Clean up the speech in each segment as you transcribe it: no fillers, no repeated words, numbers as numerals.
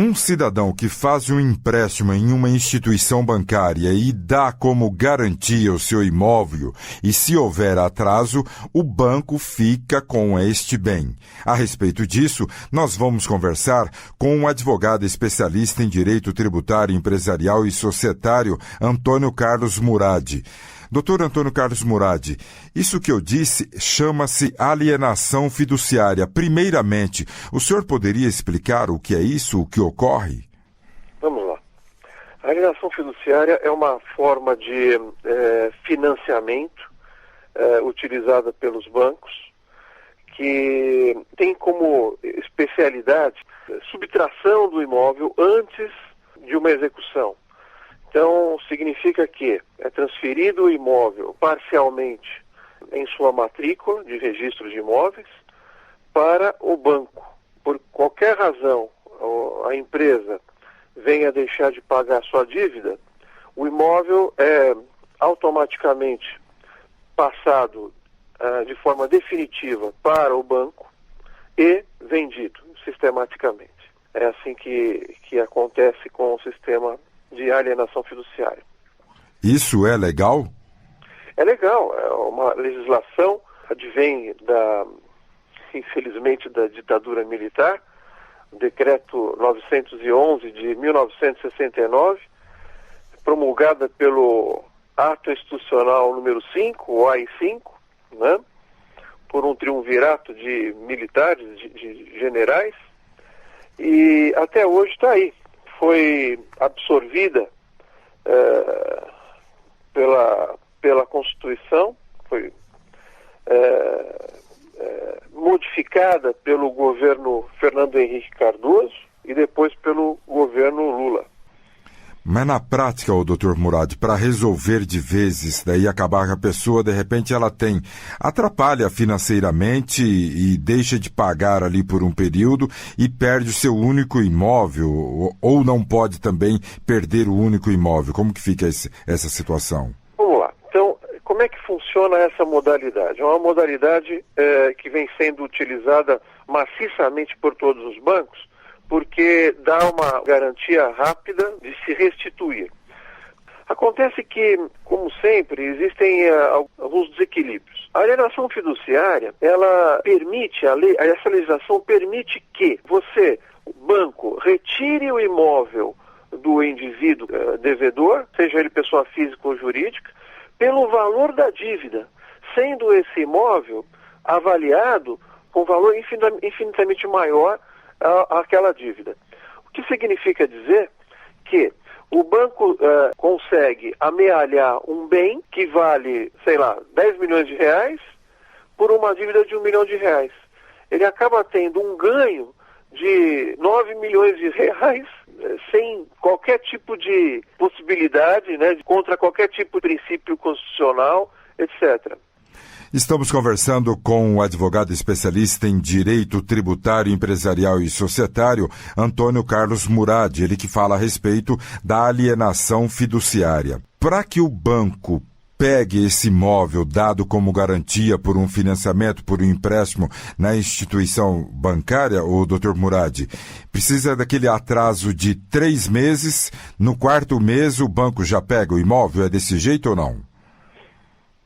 Um cidadão que faz um empréstimo em uma instituição bancária e dá como garantia o seu imóvel, e se houver atraso, o banco fica com este bem. A respeito disso, nós vamos conversar com um advogado especialista em direito tributário, empresarial e societário, Antônio Carlos Murad. Doutor Antônio Carlos Murad, isso que eu disse chama-se alienação fiduciária. Primeiramente, o senhor poderia explicar o que é isso, o que ocorre? Vamos lá. A alienação fiduciária é uma forma de financiamento utilizada pelos bancos, que tem como especialidade subtração do imóvel antes de uma execução. Então, significa que é transferido o imóvel parcialmente em sua matrícula de registro de imóveis para o banco. Por qualquer razão, a empresa venha deixar de pagar sua dívida, o imóvel é automaticamente passado de forma definitiva para o banco e vendido sistematicamente. É assim que acontece com o sistema de alienação fiduciária. Isso é legal? É legal, é uma legislação, advém infelizmente, da ditadura militar, o decreto 911 de 1969, promulgada pelo Ato Institucional número 5, o AI-5, né, por um triunvirato de militares, de generais, e até hoje está aí. Foi absorvida pela Constituição, foi modificada pelo governo Fernando Henrique Cardoso e depois pelo governo Lula. Mas na prática, doutor Murad, para resolver de vez daí acabar com a pessoa, de repente ela atrapalha financeiramente e deixa de pagar ali por um período e perde o seu único imóvel, ou não pode também perder o único imóvel. Como que fica essa situação? Vamos lá. Então, como é que funciona essa modalidade? É uma modalidade que vem sendo utilizada maciçamente por todos os bancos, porque dá uma garantia rápida de se restituir. Acontece que, como sempre, existem alguns desequilíbrios. A alienação fiduciária, ela permite, essa legislação permite que você, o banco, retire o imóvel do indivíduo devedor, seja ele pessoa física ou jurídica, pelo valor da dívida, sendo esse imóvel avaliado com valor infinitamente maior aquela dívida. O que significa dizer que o banco consegue amealhar um bem que vale, 10 milhões de reais por uma dívida de 1 milhão de reais. Ele acaba tendo um ganho de 9 milhões de reais sem qualquer tipo de possibilidade, né, contra qualquer tipo de princípio constitucional, etc. Estamos conversando com o advogado especialista em direito tributário, empresarial e societário, Antônio Carlos Murad, ele que fala a respeito da alienação fiduciária. Para que o banco pegue esse imóvel dado como garantia por um financiamento, por um empréstimo na instituição bancária, o Dr. Murad, precisa daquele atraso de 3 meses, no 4º mês o banco já pega o imóvel, é desse jeito ou não?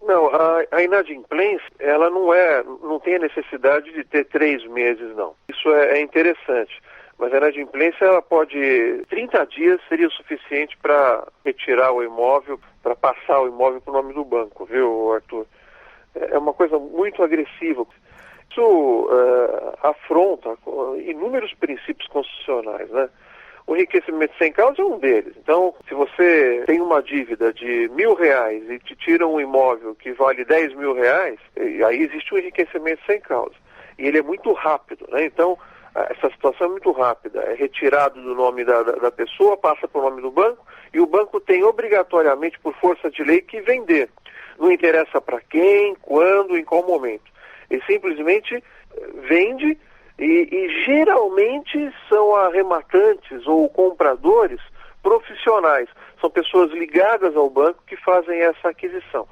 Não, a inadimplência, ela não tem a necessidade de ter 3 meses, não. Isso é interessante, mas a inadimplência, ela pode, 30 dias seria o suficiente para retirar o imóvel, para passar o imóvel para o nome do banco, viu, Arthur? É uma coisa muito agressiva. Isso afronta inúmeros princípios constitucionais, né? O enriquecimento sem causa é um deles. Então, se você tem uma dívida de R$1.000 e te tiram um imóvel que vale R$10.000, aí existe um enriquecimento sem causa. E ele é muito rápido, né? Então, essa situação é muito rápida. É retirado do nome da pessoa, passa para o nome do banco, e o banco tem obrigatoriamente, por força de lei, que vender. Não interessa para quem, quando, em qual momento. Ele simplesmente vende. E geralmente são arrematantes ou compradores profissionais. São pessoas ligadas ao banco que fazem essa aquisição.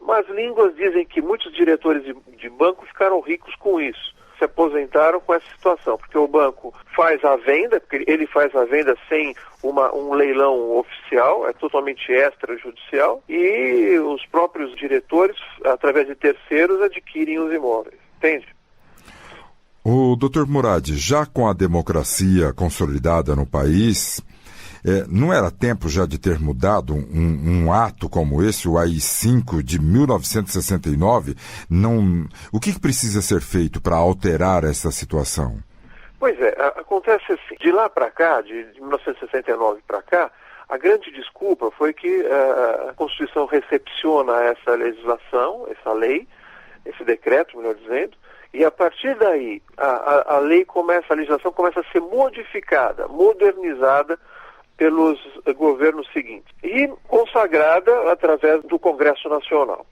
Mas línguas dizem que muitos diretores de banco ficaram ricos com isso. se aposentaram com essa situação, porque o banco faz a venda, porque ele faz a venda sem um leilão oficial, é totalmente extrajudicial, e os próprios diretores, através de terceiros, adquirem os imóveis. Entende? O Dr. Murad, já com a democracia consolidada no país, não era tempo já de ter mudado um ato como esse, o AI-5 de 1969? O que precisa ser feito para alterar essa situação? Pois é, acontece assim, de lá para cá, de 1969 para cá, a grande desculpa foi que a Constituição recepciona essa legislação, essa lei, esse decreto, melhor dizendo, e a partir daí a legislação começa a ser modificada, modernizada pelos governos seguintes e consagrada através do Congresso Nacional.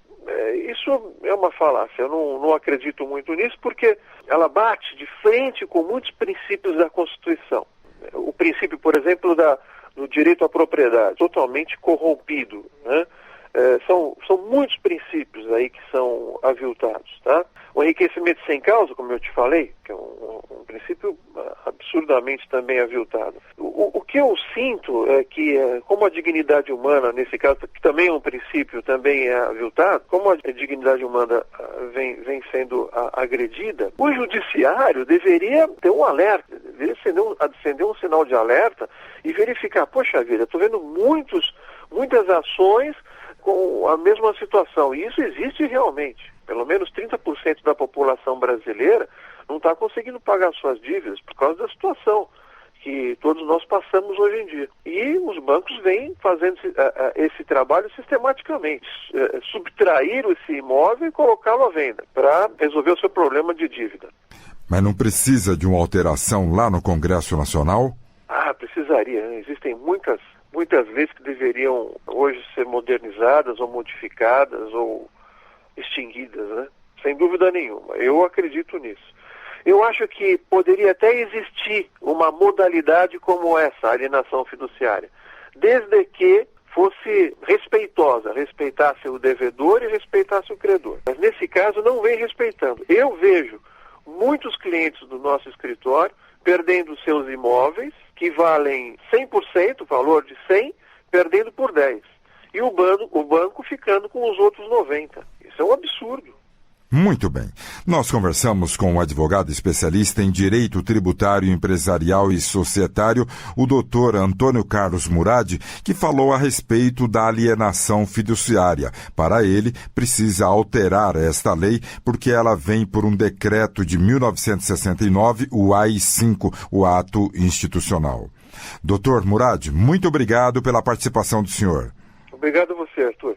Isso é uma falácia, eu não acredito muito nisso, porque ela bate de frente com muitos princípios da Constituição. O princípio, por exemplo, do direito à propriedade, totalmente corrompido, né? São muitos princípios aí que são aviltados, tá? O enriquecimento sem causa, como eu te falei, que é um princípio absurdamente também aviltado. O que eu sinto é que, como a dignidade humana, nesse caso, que também é um princípio, também é aviltado, como a dignidade humana vem sendo agredida, o judiciário deveria ter um alerta, deveria acender um sinal de alerta e verificar, poxa vida, estou vendo muitas ações com a mesma situação. E isso existe realmente. Pelo menos 30% da população brasileira não está conseguindo pagar suas dívidas por causa da situação que todos nós passamos hoje em dia. E os bancos vêm fazendo esse trabalho sistematicamente. Subtrair esse imóvel e colocá-lo à venda para resolver o seu problema de dívida. Mas não precisa de uma alteração lá no Congresso Nacional? Precisaria. Né? Existem muitas leis que deveriam hoje ser modernizadas ou modificadas ou extinguidas, né? Sem dúvida nenhuma. Eu acredito nisso. Eu acho que poderia até existir uma modalidade como essa, a alienação fiduciária, desde que fosse respeitasse o devedor e respeitasse o credor. Mas nesse caso não vem respeitando. Eu vejo muitos clientes do nosso escritório perdendo seus imóveis, que valem 100%, o valor de 100, perdendo por 10. E o banco ficando com os outros 90. Isso é um absurdo. Muito bem. Nós conversamos com um advogado especialista em direito tributário, empresarial e societário, o Dr. Antônio Carlos Murad, que falou a respeito da alienação fiduciária. Para ele, precisa alterar esta lei porque ela vem por um decreto de 1969, o AI-5, o ato institucional. Dr. Murad, muito obrigado pela participação do senhor. Obrigado a você, Arthur.